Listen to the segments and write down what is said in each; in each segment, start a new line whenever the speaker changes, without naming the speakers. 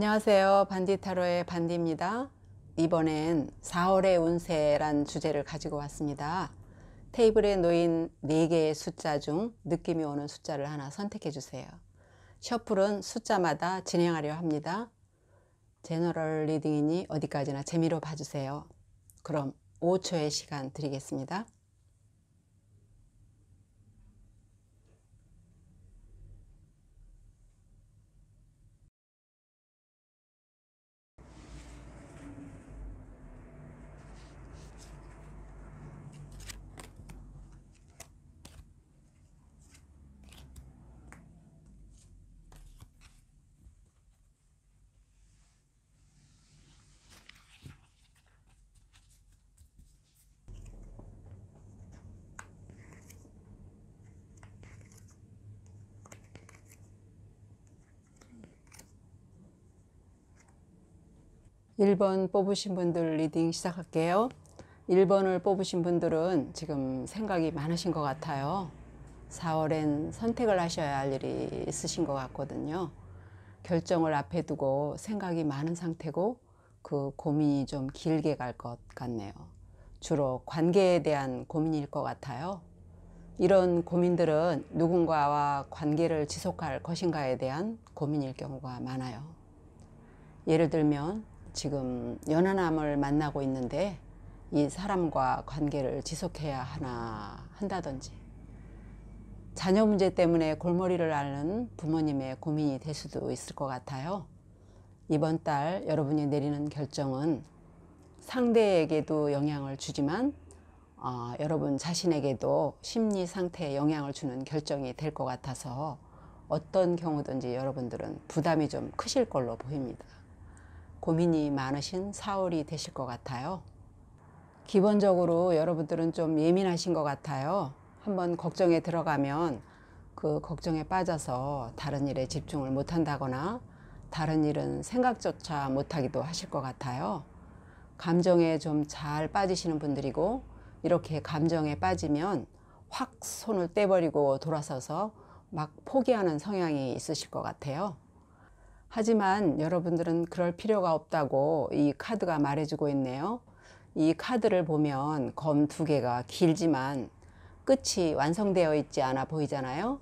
안녕하세요. 반디타로의 반디입니다. 이번엔 4월의 운세란 주제를 가지고 왔습니다. 테이블에 놓인 4개의 숫자 중 느낌이 오는 숫자를 하나 선택해 주세요. 셔플은 숫자마다 진행하려 합니다. 제너럴 리딩이니 어디까지나 재미로 봐주세요. 그럼 5초의 시간 드리겠습니다. 1번 뽑으신 분들 리딩 시작할게요. 1번을 뽑으신 분들은 지금 생각이 많으신 것 같아요. 4월엔 선택을 하셔야 할 일이 있으신 것 같거든요. 결정을 앞에 두고 생각이 많은 상태고 그 고민이 좀 길게 갈 것 같네요. 주로 관계에 대한 고민일 것 같아요. 이런 고민들은 누군가와 관계를 지속할 것인가에 대한 고민일 경우가 많아요. 예를 들면 지금 연하남을 만나고 있는데 이 사람과 관계를 지속해야 하나 한다든지, 자녀 문제 때문에 골머리를 앓는 부모님의 고민이 될 수도 있을 것 같아요. 이번 달 여러분이 내리는 결정은 상대에게도 영향을 주지만 여러분 자신에게도 심리 상태에 영향을 주는 결정이 될 것 같아서 어떤 경우든지 여러분들은 부담이 좀 크실 걸로 보입니다. 고민이 많으신 4월이 되실 것 같아요. 기본적으로 여러분들은 좀 예민하신 것 같아요. 한번 걱정에 들어가면 그 걱정에 빠져서 다른 일에 집중을 못한다거나 다른 일은 생각조차 못하기도 하실 것 같아요. 감정에 좀 잘 빠지시는 분들이고, 이렇게 감정에 빠지면 확 손을 떼버리고 돌아서서 막 포기하는 성향이 있으실 것 같아요. 하지만 여러분들은 그럴 필요가 없다고 이 카드가 말해주고 있네요. 이 카드를 보면 검 2개가 길지만 끝이 완성되어 있지 않아 보이잖아요.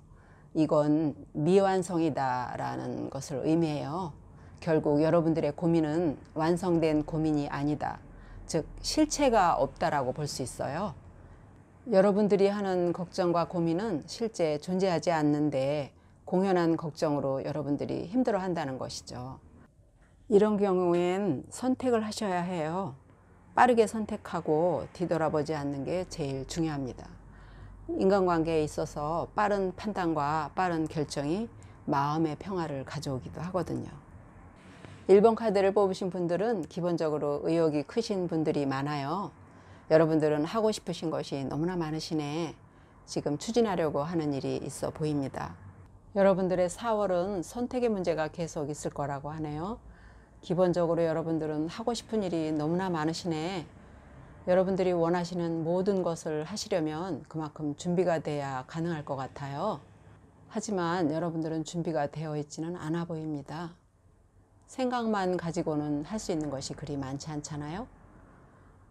이건 미완성이다 라는 것을 의미해요. 결국 여러분들의 고민은 완성된 고민이 아니다, 즉 실체가 없다라고 볼 수 있어요. 여러분들이 하는 걱정과 고민은 실제 존재하지 않는데 공연한 걱정으로 여러분들이 힘들어 한다는 것이죠. 이런 경우엔 선택을 하셔야 해요. 빠르게 선택하고 뒤돌아보지 않는 게 제일 중요합니다. 인간관계에 있어서 빠른 판단과 빠른 결정이 마음의 평화를 가져오기도 하거든요. 1번 카드를 뽑으신 분들은 기본적으로 의욕이 크신 분들이 많아요. 여러분들은 하고 싶으신 것이 너무나 많으시네. 지금 추진하려고 하는 일이 있어 보입니다. 여러분들의 4월은 선택의 문제가 계속 있을 거라고 하네요. 기본적으로 여러분들은 하고 싶은 일이 너무나 많으시네. 여러분들이 원하시는 모든 것을 하시려면 그만큼 준비가 돼야 가능할 것 같아요. 하지만 여러분들은 준비가 되어 있지는 않아 보입니다. 생각만 가지고는 할 수 있는 것이 그리 많지 않잖아요.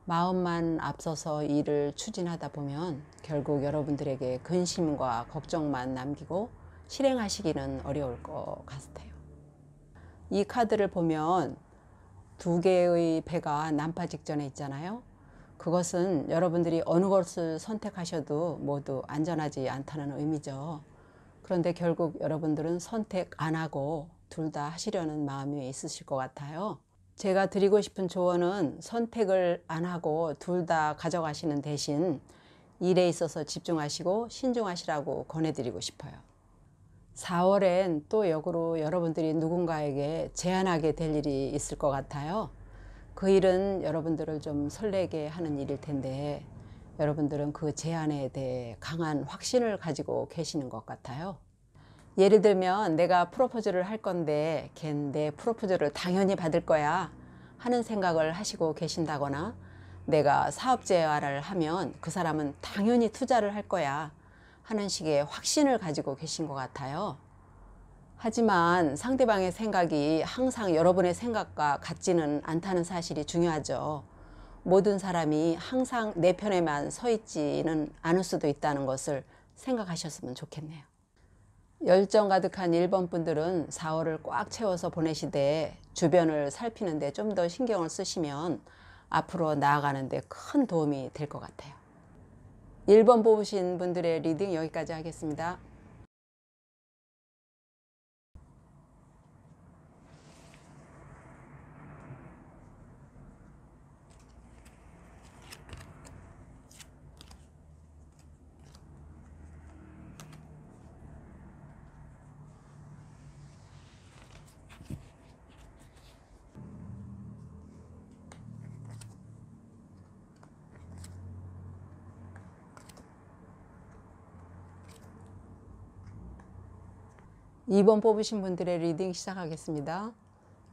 마음만 앞서서 일을 추진하다 보면 결국 여러분들에게 근심과 걱정만 남기고 실행하시기는 어려울 것 같아요. 이 카드를 보면 2개의 배가 난파 직전에 있잖아요. 그것은 여러분들이 어느 것을 선택하셔도 모두 안전하지 않다는 의미죠. 그런데 결국 여러분들은 선택 안 하고 둘 다 하시려는 마음이 있으실 것 같아요. 제가 드리고 싶은 조언은 선택을 안 하고 둘 다 가져가시는 대신 일에 있어서 집중하시고 신중하시라고 권해드리고 싶어요. 4월엔 또 역으로 여러분들이 누군가에게 제안하게 될 일이 있을 것 같아요. 그 일은 여러분들을 좀 설레게 하는 일일 텐데 여러분들은 그 제안에 대해 강한 확신을 가지고 계시는 것 같아요. 예를 들면 내가 프로포즈를 할 건데 걘 내 프로포즈를 당연히 받을 거야 하는 생각을 하시고 계신다거나, 내가 사업 제안을 하면 그 사람은 당연히 투자를 할 거야 하는 식의 확신을 가지고 계신 것 같아요. 하지만 상대방의 생각이 항상 여러분의 생각과 같지는 않다는 사실이 중요하죠. 모든 사람이 항상 내 편에만 서 있지는 않을 수도 있다는 것을 생각하셨으면 좋겠네요. 열정 가득한 1번 분들은 4월을 꽉 채워서 보내시되 주변을 살피는데 좀 더 신경을 쓰시면 앞으로 나아가는 데 큰 도움이 될 것 같아요. 1번 뽑으신 분들의 리딩 여기까지 하겠습니다. 2번 뽑으신 분들의 리딩 시작하겠습니다.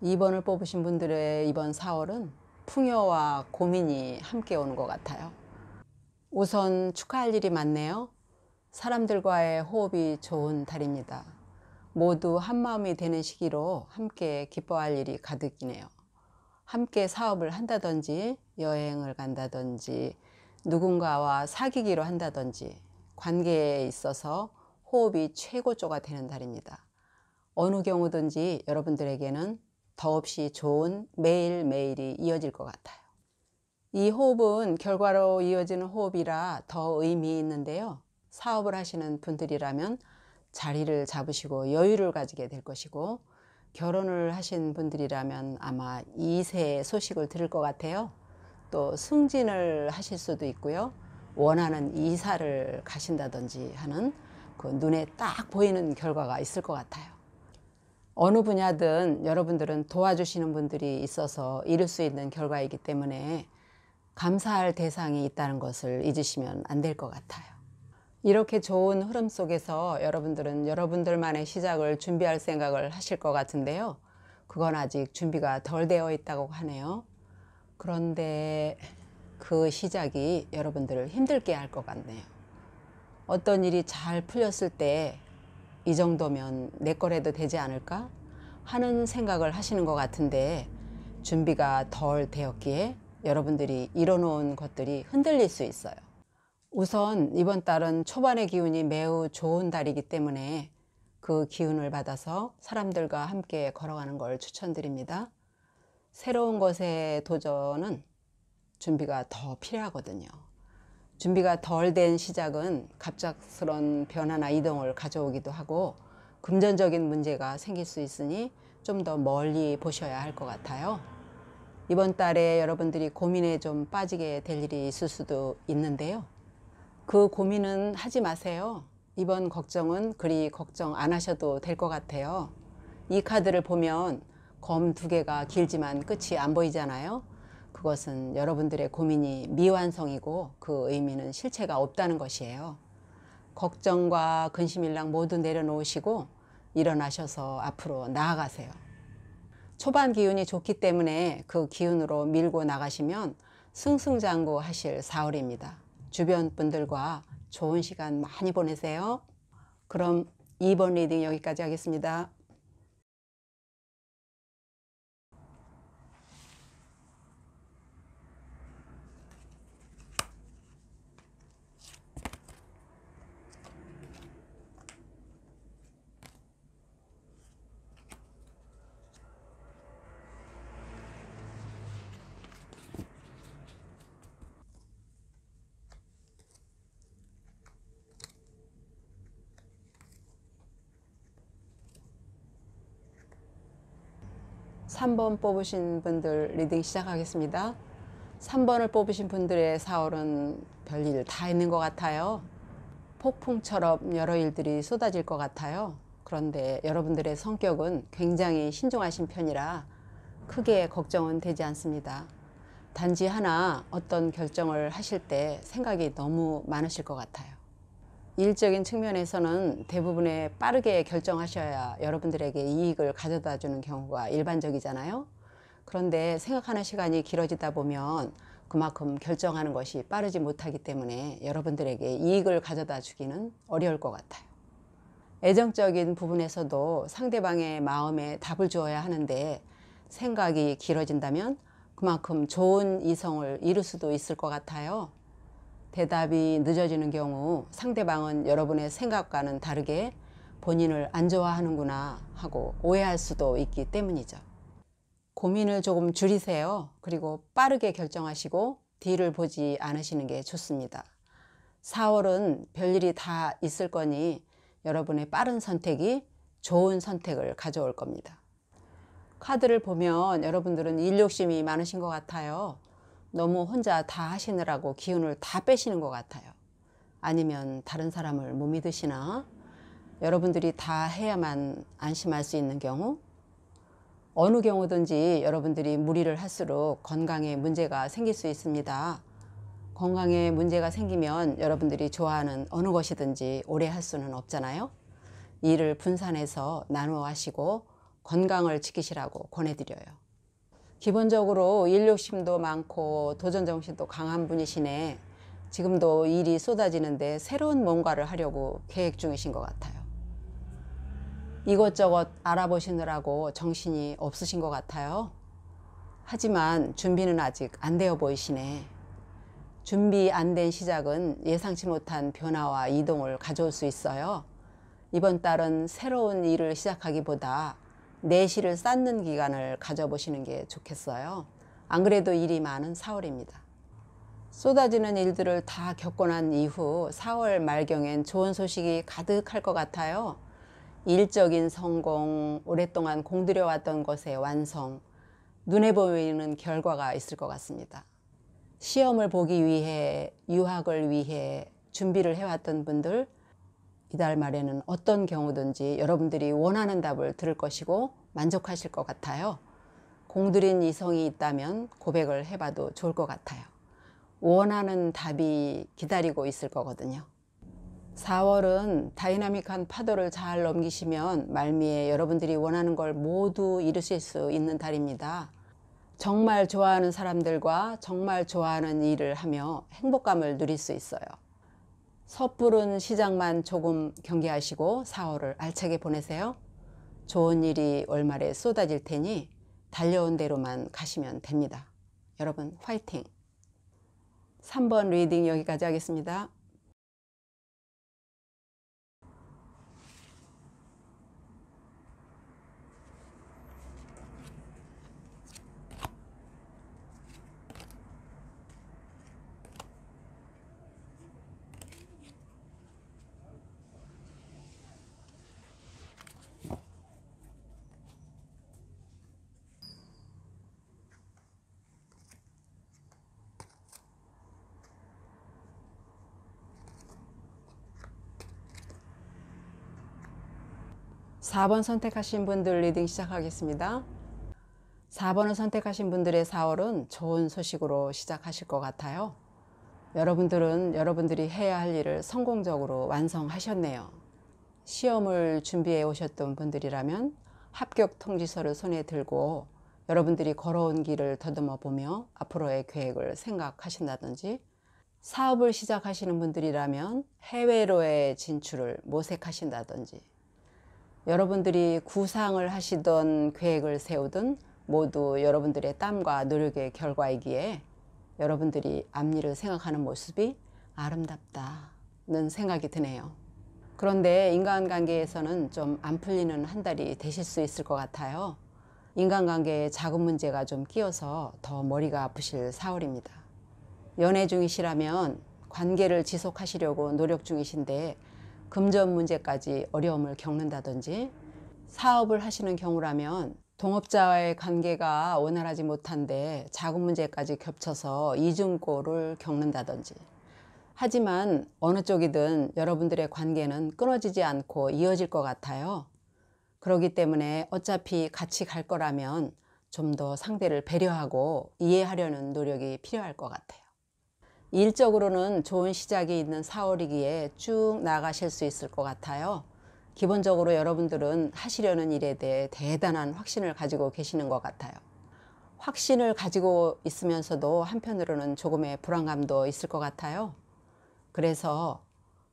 2번을 뽑으신 분들의 이번 4월은 풍요와 고민이 함께 오는 것 같아요. 우선 축하할 일이 많네요. 사람들과의 호흡이 좋은 달입니다. 모두 한마음이 되는 시기로 함께 기뻐할 일이 가득이네요. 함께 사업을 한다든지 여행을 간다든지 누군가와 사귀기로 한다든지 관계에 있어서 호흡이 최고조가 되는 달입니다. 어느 경우든지 여러분들에게는 더없이 좋은 매일매일이 이어질 것 같아요. 이 호흡은 결과로 이어지는 호흡이라 더 의미 있는데요. 사업을 하시는 분들이라면 자리를 잡으시고 여유를 가지게 될 것이고, 결혼을 하신 분들이라면 아마 2세의 소식을 들을 것 같아요. 또 승진을 하실 수도 있고요. 원하는 이사를 가신다든지 하는 그 눈에 딱 보이는 결과가 있을 것 같아요. 어느 분야든 여러분들은 도와주시는 분들이 있어서 이룰 수 있는 결과이기 때문에 감사할 대상이 있다는 것을 잊으시면 안 될 것 같아요. 이렇게 좋은 흐름 속에서 여러분들은 여러분들만의 시작을 준비할 생각을 하실 것 같은데요. 그건 아직 준비가 덜 되어 있다고 하네요. 그런데 그 시작이 여러분들을 힘들게 할 것 같네요. 어떤 일이 잘 풀렸을 때 이 정도면 내 거라도 되지 않을까 하는 생각을 하시는 것 같은데, 준비가 덜 되었기에 여러분들이 이뤄놓은 것들이 흔들릴 수 있어요. 우선 이번 달은 초반의 기운이 매우 좋은 달이기 때문에 그 기운을 받아서 사람들과 함께 걸어가는 걸 추천드립니다. 새로운 것에 도전은 준비가 더 필요하거든요. 준비가 덜 된 시작은 갑작스런 변화나 이동을 가져오기도 하고 금전적인 문제가 생길 수 있으니 좀 더 멀리 보셔야 할 것 같아요. 이번 달에 여러분들이 고민에 좀 빠지게 될 일이 있을 수도 있는데요. 그 고민은 하지 마세요. 이번 걱정은 그리 걱정 안 하셔도 될 것 같아요. 이 카드를 보면 검 2개가 길지만 끝이 안 보이잖아요. 그것은 여러분들의 고민이 미완성이고 그 의미는 실체가 없다는 것이에요. 걱정과 근심일랑 모두 내려놓으시고 일어나셔서 앞으로 나아가세요. 초반 기운이 좋기 때문에 그 기운으로 밀고 나가시면 승승장구 하실 4월입니다. 주변 분들과 좋은 시간 많이 보내세요. 그럼 2번 리딩 여기까지 하겠습니다. 3번 뽑으신 분들 리딩 시작하겠습니다. 3번을 뽑으신 분들의 4월은 별일 다 있는 것 같아요. 폭풍처럼 여러 일들이 쏟아질 것 같아요. 그런데 여러분들의 성격은 굉장히 신중하신 편이라 크게 걱정은 되지 않습니다. 단지 하나 어떤 결정을 하실 때 생각이 너무 많으실 것 같아요. 일적인 측면에서는 대부분의 빠르게 결정하셔야 여러분들에게 이익을 가져다 주는 경우가 일반적이잖아요. 그런데 생각하는 시간이 길어지다 보면 그만큼 결정하는 것이 빠르지 못하기 때문에 여러분들에게 이익을 가져다 주기는 어려울 것 같아요. 애정적인 부분에서도 상대방의 마음에 답을 주어야 하는데 생각이 길어진다면 그만큼 좋은 이성을 이룰 수도 있을 것 같아요. 대답이 늦어지는 경우 상대방은 여러분의 생각과는 다르게 본인을 안 좋아하는구나 하고 오해할 수도 있기 때문이죠. 고민을 조금 줄이세요. 그리고 빠르게 결정하시고 뒤를 보지 않으시는 게 좋습니다. 4월은 별일이 다 있을 거니 여러분의 빠른 선택이 좋은 선택을 가져올 겁니다. 카드를 보면 여러분들은 일 욕심이 많으신 것 같아요. 너무 혼자 다 하시느라고 기운을 다 빼시는 것 같아요. 아니면 다른 사람을 못 믿으시나? 여러분들이 다 해야만 안심할 수 있는 경우? 어느 경우든지 여러분들이 무리를 할수록 건강에 문제가 생길 수 있습니다. 건강에 문제가 생기면 여러분들이 좋아하는 어느 것이든지 오래 할 수는 없잖아요. 일을 분산해서 나누어 하시고 건강을 지키시라고 권해드려요. 기본적으로 일 욕심도 많고 도전정신도 강한 분이시네. 지금도 일이 쏟아지는데 새로운 뭔가를 하려고 계획 중이신 것 같아요. 이것저것 알아보시느라고 정신이 없으신 것 같아요. 하지만 준비는 아직 안 되어 보이시네. 준비 안 된 시작은 예상치 못한 변화와 이동을 가져올 수 있어요. 이번 달은 새로운 일을 시작하기보다 내실을 쌓는 기간을 가져보시는 게 좋겠어요. 안 그래도 일이 많은 4월입니다. 쏟아지는 일들을 다 겪고 난 이후 4월 말경엔 좋은 소식이 가득할 것 같아요. 일적인 성공, 오랫동안 공들여왔던 것의 완성, 눈에 보이는 결과가 있을 것 같습니다. 시험을 보기 위해, 유학을 위해 준비를 해왔던 분들, 이달 말에는 어떤 경우든지 여러분들이 원하는 답을 들을 것이고 만족하실 것 같아요. 공들인 이성이 있다면 고백을 해봐도 좋을 것 같아요. 원하는 답이 기다리고 있을 거거든요. 4월은 다이나믹한 파도를 잘 넘기시면 말미에 여러분들이 원하는 걸 모두 이루실 수 있는 달입니다. 정말 좋아하는 사람들과 정말 좋아하는 일을 하며 행복감을 누릴 수 있어요. 섣부른 시작만 조금 경계하시고 4월을 알차게 보내세요. 좋은 일이 월말에 쏟아질 테니 달려온 대로만 가시면 됩니다. 여러분 화이팅! 3번 리딩 여기까지 하겠습니다. 사 번 선택하신 분들 리딩 시작하겠습니다. 4번을 선택하신 분들의 4월은 좋은 소식으로 시작하실 것 같아요. 여러분들은 여러분들이 해야 할 일을 성공적으로 완성하셨네요. 시험을 준비해 오셨던 분들이라면 합격 통지서를 손에 들고 여러분들이 걸어온 길을 더듬어 보며 앞으로의 계획을 생각하신다든지, 사업을 시작하시는 분들이라면 해외로의 진출을 모색하신다든지, 여러분들이 구상을 하시던 계획을 세우든 모두 여러분들의 땀과 노력의 결과이기에 여러분들이 앞일을 생각하는 모습이 아름답다는 생각이 드네요. 그런데 인간관계에서는 좀 안 풀리는 한 달이 되실 수 있을 것 같아요. 인간관계에 작은 문제가 좀 끼어서 더 머리가 아프실 4월입니다. 연애 중이시라면 관계를 지속하시려고 노력 중이신데 금전 문제까지 어려움을 겪는다든지, 사업을 하시는 경우라면 동업자와의 관계가 원활하지 못한데 자금 문제까지 겹쳐서 이중고를 겪는다든지, 하지만 어느 쪽이든 여러분들의 관계는 끊어지지 않고 이어질 것 같아요. 그렇기 때문에 어차피 같이 갈 거라면 좀 더 상대를 배려하고 이해하려는 노력이 필요할 것 같아요. 일적으로는 좋은 시작이 있는 4월이기에 쭉 나가실 수 있을 것 같아요. 기본적으로 여러분들은 하시려는 일에 대해 대단한 확신을 가지고 계시는 것 같아요. 확신을 가지고 있으면서도 한편으로는 조금의 불안감도 있을 것 같아요. 그래서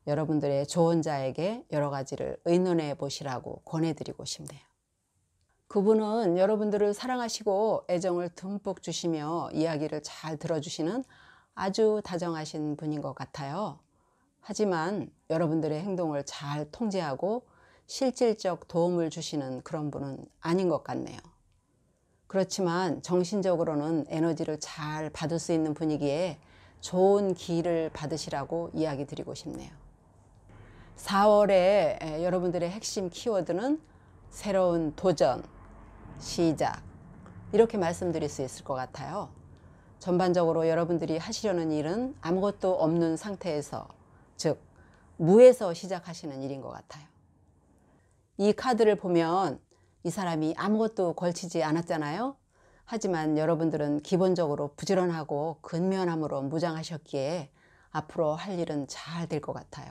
여러분들의 조언자에게 여러 가지를 의논해 보시라고 권해드리고 싶네요. 그분은 여러분들을 사랑하시고 애정을 듬뿍 주시며 이야기를 잘 들어주시는 아주 다정하신 분인 것 같아요. 하지만 여러분들의 행동을 잘 통제하고 실질적 도움을 주시는 그런 분은 아닌 것 같네요. 그렇지만 정신적으로는 에너지를 잘 받을 수 있는 분이기에 좋은 기회를 받으시라고 이야기 드리고 싶네요. 4월에 여러분들의 핵심 키워드는 새로운 도전, 시작, 이렇게 말씀드릴 수 있을 것 같아요. 전반적으로 여러분들이 하시려는 일은 아무것도 없는 상태에서, 즉 무에서 시작하시는 일인 것 같아요. 이 카드를 보면 이 사람이 아무것도 걸치지 않았잖아요. 하지만 여러분들은 기본적으로 부지런하고 근면함으로 무장하셨기에 앞으로 할 일은 잘 될 것 같아요.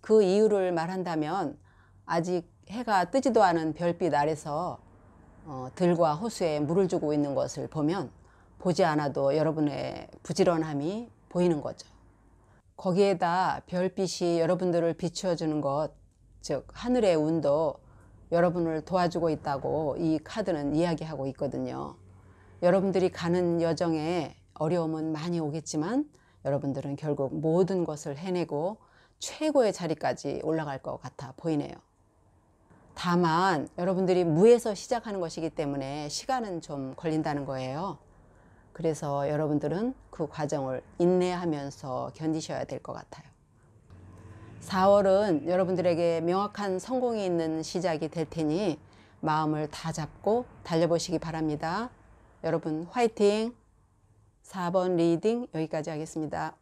그 이유를 말한다면 아직 해가 뜨지도 않은 별빛 아래서 들과 호수에 물을 주고 있는 것을 보면 보지 않아도 여러분의 부지런함이 보이는 거죠. 거기에다 별빛이 여러분들을 비추어 주는 것, 즉 하늘의 운도 여러분을 도와주고 있다고 이 카드는 이야기하고 있거든요. 여러분들이 가는 여정에 어려움은 많이 오겠지만 여러분들은 결국 모든 것을 해내고 최고의 자리까지 올라갈 것 같아 보이네요. 다만 여러분들이 무에서 시작하는 것이기 때문에 시간은 좀 걸린다는 거예요. 그래서 여러분들은 그 과정을 인내하면서 견디셔야 될 것 같아요. 4월은 여러분들에게 명확한 성공이 있는 시작이 될 테니 마음을 다 잡고 달려보시기 바랍니다. 여러분 화이팅! 4번 리딩 여기까지 하겠습니다.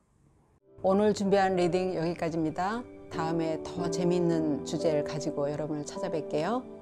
오늘 준비한 리딩 여기까지입니다. 다음에 더 재미있는 주제를 가지고 여러분을 찾아뵐게요.